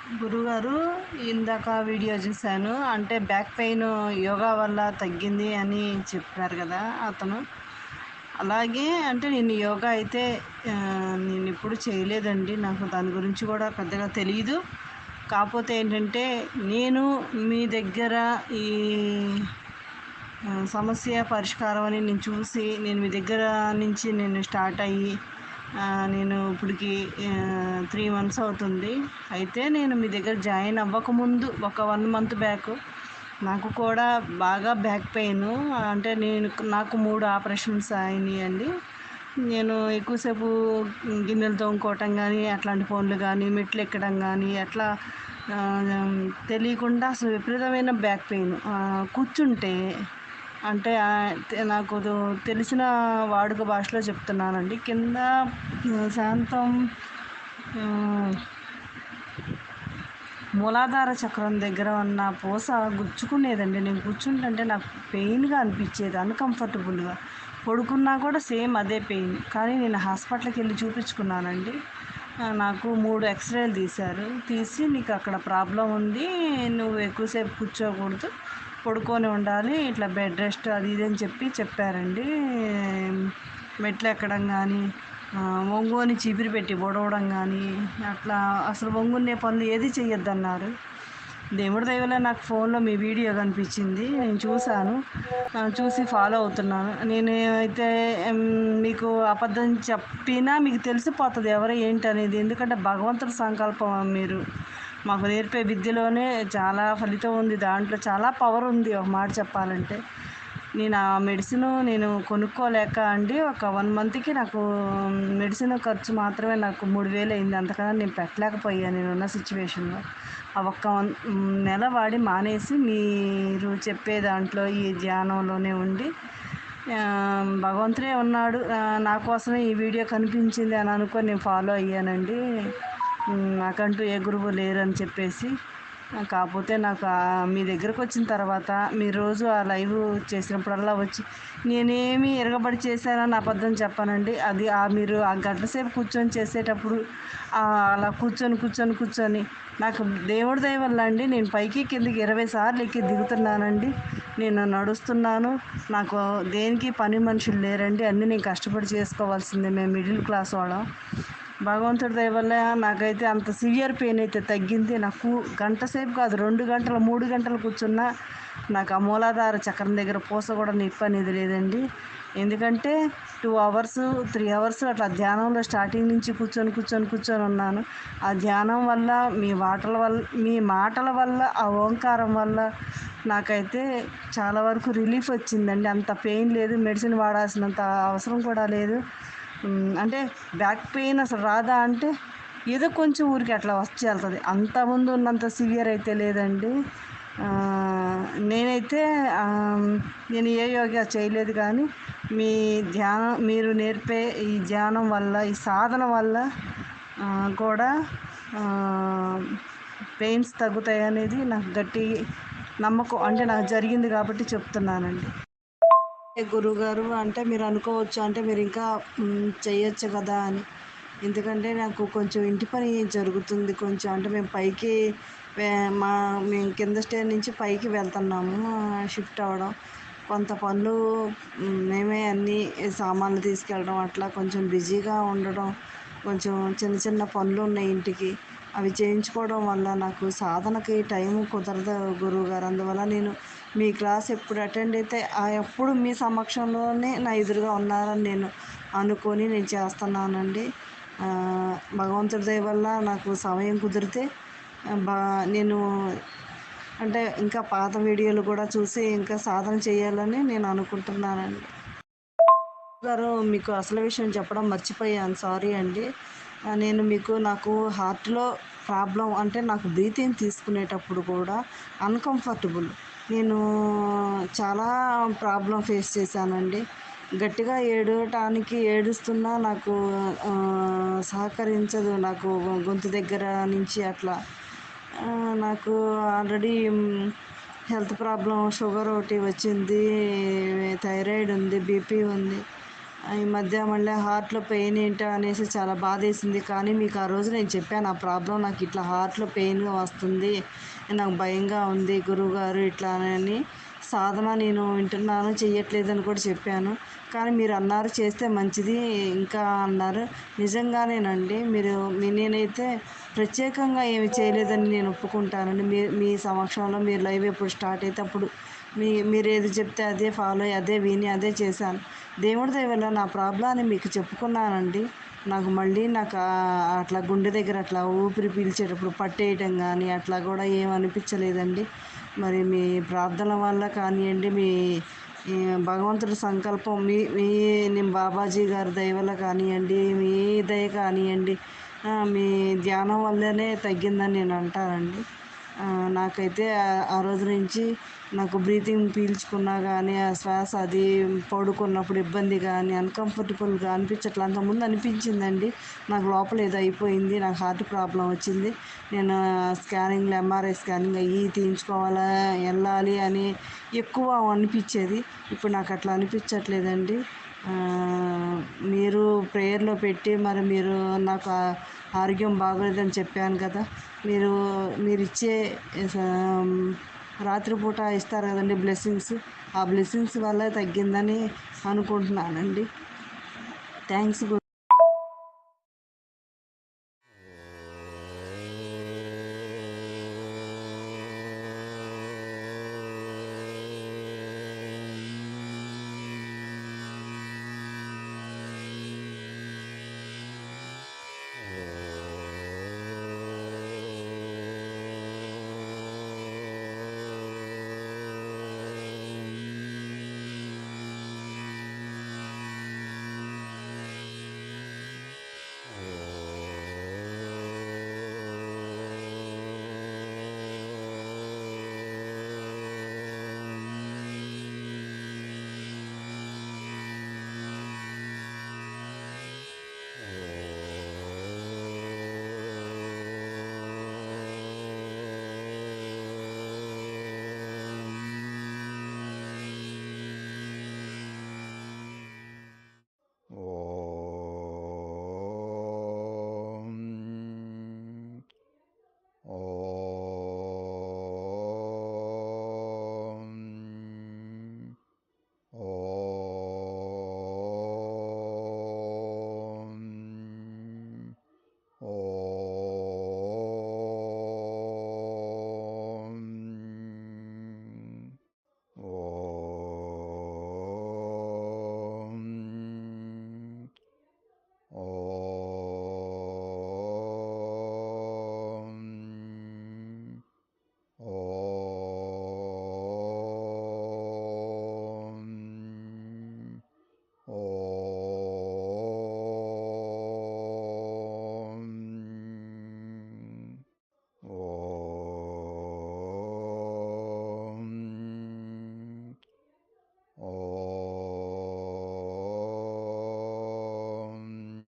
గురుగారు, ఇందాక వీడియో చూశాను. అంటే బ్యాక్ పెయిన్ యోగా వల్ల తగ్గింది అని చెప్పారు కదా అతను. అలాగే అంటే నేను యోగా అయితే నేనెప్పుడు చేయలేదండి. నాకు దాని గురించి కూడా పెద్దగా తెలీదు. కాపోతే ఏంటంటే, నేను మీ దగ్గర ఈ సమస్య పరిష్కారం అని నేను చూసి, నేను మీ దగ్గర నుంచి నేను స్టార్ట్ అయ్యి, నేను ఇప్పటికి 3 మంత్స్ అవుతుంది. అయితే నేను మీ దగ్గర జాయిన్ అవ్వకముందు ఒక 1 మంత్ బ్యాక్ నాకు కూడా బాగా బ్యాక్ పెయిను. అంటే నాకు 3 ఆపరేషన్స్ అయినాయండి. నేను ఎక్కువసేపు గిన్నెలు తోముకోవటం గానీ, అట్లాంటి పనులు గానీ, మెట్లెక్కడం గానీ, అట్లా తెలియకుండా అసలు విపరీతమైన బ్యాక్ పెయిన్. కూర్చుంటే అంటే నాకు తెలిసిన వాడుక భాషలో చెప్తున్నానండి. కింద శాంతం ఆహ్, మూలాధార చక్రం దగ్గర ఉన్న పూస గుచ్చుకునేదండి. నేను కూర్చుంటుంటే నాకు పెయిన్‌గా అనిపిచ్చేది. అన్‌కంఫర్టబుల్‌గా. పడుకున్నా కూడా సేమ్ అదే పెయిన్. కానీ నేను హాస్పిటల్‌కెళ్ళి చూపించుకున్నానండి. నాకు 3 ఎక్స్‌రేలు తీశారు. తీసి "నీకు అక్కడ ప్రాబ్లమ్ ఉంది. నువ్వు ఎక్కువసేపు కూర్చోకూడదు. పడుకొని ఉండాలి. ఇట్లా బెడ్ రెస్ట్ అది ఇది" అని చెప్పారండి. మెట్లెక్కడం గానీ, ఒంగోని చీపిరి పెట్టి ఊడవడం గానీ, అట్లా అసలు ఒంగునే పనులు ఏది చెయ్యొద్దన్నారు. దేవుడి దయ వల్ల నాకు ఫోన్‌లో మీ వీడియో కనిపించింది. నేను చూశాను. చూసి ఫాలో అవుతున్నాను. నేను అయితే మీకు అబద్ధం చెప్పినా మీకు తెలిసిపోతది ఎవరు ఏంటనేది. ఎందుకంటే భగవంతుడి సంకల్పం మీరు మాకు నేర్పే విద్యలోనే చాలా ఫలితం ఉంది. దాంట్లో చాలా పవర్ ఉంది ఒక మాట చెప్పాలంటే. నేను ఆ మెడిసిను నేను కొనుక్కోలేక అండి ఒక 1 మంత్‌కి నాకు మెడిసిన్ ఖర్చు మాత్రమే నాకు 3000 అయింది. అంతకన్నా నేను పెట్టలేకపోయాను నేనున్న సిట్యుయేషన్‌లో. ఆ ఒక్క నెల వాడి మానేసి మీరు చెప్పే దాంట్లో ఈ ధ్యానంలోనే ఉండి భగవంతుడే ఉన్నాడు. నా కోసమే ఈ వీడియో కనిపించింది అని అనుకోని నేను ఫాలో అయ్యానండి. నాకంటూ ఏ గురువు లేరని చెప్పేసి. కాపోతే నాకు మీ దగ్గరకొచ్చిన తర్వాత మీరు రోజు ఆ లైవ్ చేసినప్పుడల్లా వచ్చి నేనేమి ఇరగబడి చేశానని అబద్ధం చెప్పనండి. అది మీరు ఆ గంట సేపు కూర్చొని చేసేటప్పుడు అలా కూర్చొని నాకు దేవుడి దయ వల్ల అండి నేను పైకి కిందకి 20 సార్లు ఎక్కి దిగుతున్నానండి. నేను నడుస్తున్నాను. నాకు దేనికి పని మనుషులు లేరండి. అన్నీ నేను కష్టపడి చేసుకోవాల్సిందే. మేము మిడిల్ క్లాస్ వాళ్ళం. భగవంతుడి దయ వల్ల నాకైతే అంత సివియర్ పెయిన్ అయితే తగ్గింది. నాకు గంట సేపు కాదు 2 గంటలు, 3 గంటలు కూర్చున్నా నాకు ఆ మూలాధార చక్రం దగ్గర పూస కూడా నొప్పి అనేది లేదండి. ఎందుకంటే 2 అవర్స్, 3 అవర్స్ అట్లా ధ్యానంలో స్టార్టింగ్ నుంచి కూర్చొని ఉన్నాను. ఆ ధ్యానం వల్ల, మీ మాటల వల్ల, ఆ ఓంకారం వల్ల నాకైతే చాలా వరకు రిలీఫ్ వచ్చిందండి. అంత పెయిన్ లేదు. మెడిసిన్ వాడాల్సినంత అవసరం కూడా లేదు. అంటే బ్యాక్ పెయిన్ అసలు రాదా అంటే ఏదో కొంచెం ఊరికే అట్లా వచ్చి వెళ్తది. అంతకుముందు ఉన్నంత సివియర్ అయితే లేదండి. నేనైతే నేను ఏ యోగా చేయలేదు కానీ మీరు నేర్పే ఈ ధ్యానం వల్ల, ఈ సాధన వల్ల కూడా పెయిన్స్ తగ్గుతాయనేది నాకు గట్టి నమ్మకం. అంటే నాకు జరిగింది కాబట్టి చెప్తున్నానండి. గురువుగారు అంటే మీరు అనుకోవచ్చు అంటే మీరు ఇంకా చేయొచ్చు కదా అని. ఎందుకంటే నాకు కొంచెం ఇంటి పని జరుగుతుంది. కొంచెం అంటే మేము పైకి వే మా మేము కింద స్టేర్ నుంచి పైకి వెళ్తున్నాము షిఫ్ట్ అవ్వడం. కొంత పనులు మేమే అన్నీ సామాన్లు తీసుకెళ్ళడం అట్లా కొంచెం బిజీగా ఉండడం. కొంచెం చిన్న చిన్న పనులు ఉన్నాయి ఇంటికి. అవి చేయించుకోవడం వల్ల నాకు సాధనకి టైం కుదరదు గురువుగారు. అందువల్ల నేను మీ క్లాస్ ఎప్పుడు అటెండ్ అయితే ఎప్పుడు మీ సమక్షంలోనే నా ఎదురుగా ఉన్నారని నేను అనుకొని నేను చేస్తున్నానండి. భగవంతుడి దయ వల్ల నాకు సమయం కుదిరితే బా నేను అంటే ఇంకా పాత వీడియోలు కూడా చూసి ఇంకా సాధన చేయాలని నేను అనుకుంటున్నానండి. గారు మీకు అసలు విషయం చెప్పడం మర్చిపోయాను. సారీ అండి. నాకు హార్ట్‌లో ప్రాబ్లమ్ అంటే నాకు బ్రీతింగ్ తీసుకునేటప్పుడు కూడా అన్‌కంఫర్టబుల్. నేను చాలా ప్రాబ్లమ్ ఫేస్ చేశానండి. గట్టిగా ఏడవటానికి ఏడుస్తున్నా నాకు సహకరించదు. నాకు గొంతు దగ్గర నుంచి అట్లా. నాకు ఆల్రెడీ హెల్త్ ప్రాబ్లమ్ షుగర్ ఒకటి వచ్చింది. థైరాయిడ్ ఉంది. బీపీ ఉంది. ఈ మధ్య మళ్ళీ హార్ట్‌లో పెయిన్ ఏంటా అనేసి చాలా బాధేసింది. కానీ మీకు ఆ రోజు నేను చెప్పాను, ఆ ప్రాబ్లమ్ నాకు ఇట్లా హార్ట్‌లో పెయిన్ వస్తుంది. నాకు భయంగా ఉంది గురువుగారు ఇట్లా అని. సాధన నేను వింటున్నాను, చెయ్యట్లేదని కూడా చెప్పాను. కానీ మీరు అన్నారు చేస్తే మంచిది ఇంకా అన్నారు. నిజంగానేనండి. నేనైతే ప్రత్యేకంగా ఏమి చేయలేదని నేను ఒప్పుకుంటానండి. మీ మీ సమక్షంలో మీరు లైవ్ ఎప్పుడు స్టార్ట్ అయితే అప్పుడు మీరేది చెప్తే అదే ఫాలో అయ్యి, అదే విని, అదే చేశాను. దేవుడి దయ వల్ల నా ప్రాబ్లమ్‌ని మీకు చెప్పుకున్నానండి. నాకు అట్లా గుండె దగ్గర అట్లా ఊపిరి పీల్చేటప్పుడు పట్టేయటం గానీ, అట్లా కూడా ఏం అనిపించలేదండి. మరి మీ ప్రార్థనల వల్ల కానియండి, మీ భగవంతుడి సంకల్పం మీ మీ బాబాజీ గారి దయ వల్ల కానియండి, మీ దయ కానియండి, మీ ధ్యానం వల్లనే తగ్గిందని నేను అంటానండి. నాకైతే ఆ రోజు నుంచి నాకు బ్రీతింగ్ పీల్చుకున్నా కానీ, ఆ శ్వాస అది పడుకున్నప్పుడు ఇబ్బంది కానీ, అన్‌కంఫర్టబుల్‌గా అనిపించట్లే. అంతకుముందు అనిపించిందండి. నాకు లోపల ఏదో అయిపోయింది. నాకు హార్ట్ ప్రాబ్లమ్ వచ్చింది. నేను స్కానింగ్‌లు, ఎంఆర్ఐ స్కానింగ్ అయ్యి తీయించుకోవాలా, ఎళ్ళాలి అని ఎక్కువ అనిపించేది. ఇప్పుడు నాకు అట్లా అనిపించట్లేదండి. మీరు ప్రేయర్‌లో పెట్టి మరి మీరు నాకు ఆరోగ్యం బాగోలేదని చెప్పాను కదా! మీరు మీరిచ్చే స రాత్రిపూట ఇస్తారు కదండీ బ్లెస్సింగ్స్. ఆ బ్లెస్సింగ్స్ వల్ల తగ్గిందని అనుకుంటున్నానండి. థ్యాంక్స్